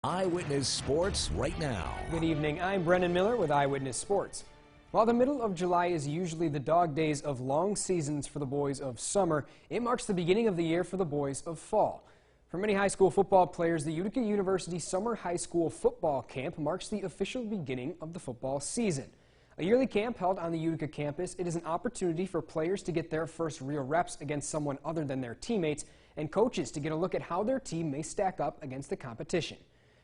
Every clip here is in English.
Eyewitness Sports right now. Good evening, I'm Brennan Miller with Eyewitness Sports. While the middle of July is usually the dog days of long seasons for the boys of summer, it marks the beginning of the year for the boys of fall. For many high school football players, the Utica University Summer High School Football Camp marks the official beginning of the football season. A yearly camp held on the Utica campus, it is an opportunity for players to get their first real reps against someone other than their teammates, and coaches to get a look at how their team may stack up against the competition.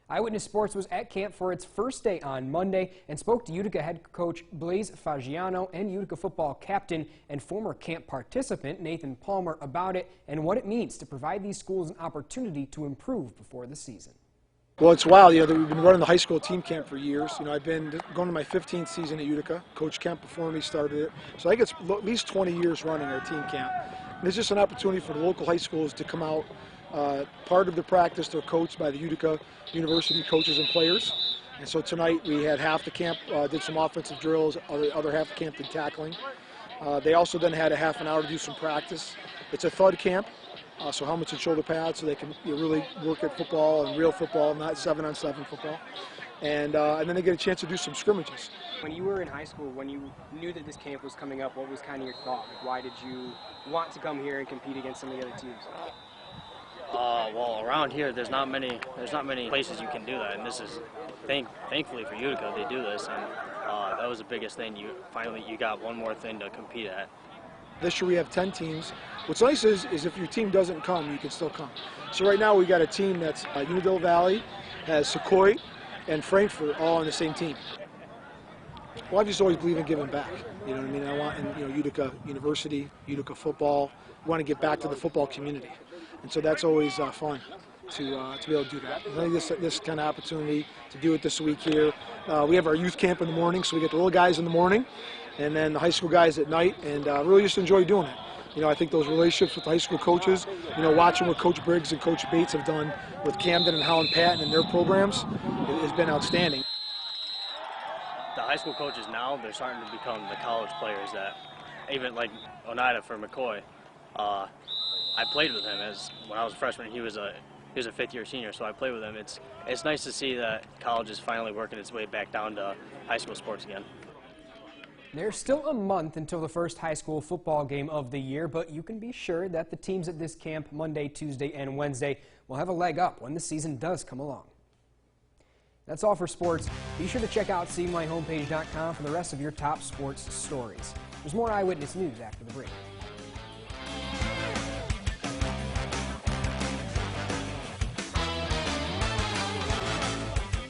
Eyewitness Sports was at camp for its first day on Monday and spoke to Utica head coach Blaise Fagiano and Utica football captain and former camp participant Nathan Palmer about it and what it means to provide these schools an opportunity to improve before the season. Well, it's wild. We've been running the high school team camp for years. I've been going to my 15th season at Utica. Coach Kemp before me started it. So I think it's at least 20 years running our team camp. And it's just an opportunity for the local high schools to come out. Part of the practice, they're coached by the Utica University coaches and players. And so tonight we had half the camp did some offensive drills, other half the camp did tackling. They also then had a half an hour to do some practice. It's a thud camp, so helmets and shoulder pads, so they can really work at football and real football, not 7-on-7 football. And then they get a chance to do some scrimmages. When you were in high school, when you knew that this camp was coming up, what was kind of your thought? Why did you want to come here and compete against some of the other teams? Well, around here, there's not many places you can do that, and this is, thankfully for Utica, they do this, and that was the biggest thing. You got one more thing to compete at. This year we have 10 teams. What's nice is if your team doesn't come, you can still come. So right now we got a team that's Unadilla Valley, has Sequoia, and Frankfort all on the same team. Well, I just always believe in giving back. You know what I mean? I want, Utica University, Utica football. We want to get back to the football community, and so that's always fun to be able to do that. I think this kind of opportunity to do it this week here. We have our youth camp in the morning, so we get the little guys in the morning, and then the high school guys at night, and really just enjoy doing it. I think those relationships with the high school coaches, watching what Coach Briggs and Coach Bates have done with Camden and Holland Patton and their programs has been outstanding. The high school coaches now, they're starting to become the college players that, even like Oneida for McCoy, I played with him when I was a freshman. He was a fifth-year senior, so I played with him. It's nice to see that college is finally working its way back down to high school sports again. There's still a month until the first high school football game of the year, but you can be sure that the teams at this camp Monday, Tuesday, and Wednesday will have a leg up when the season does come along. That's all for sports. Be sure to check out CMYHomepage.com for the rest of your top sports stories. There's more Eyewitness News after the break.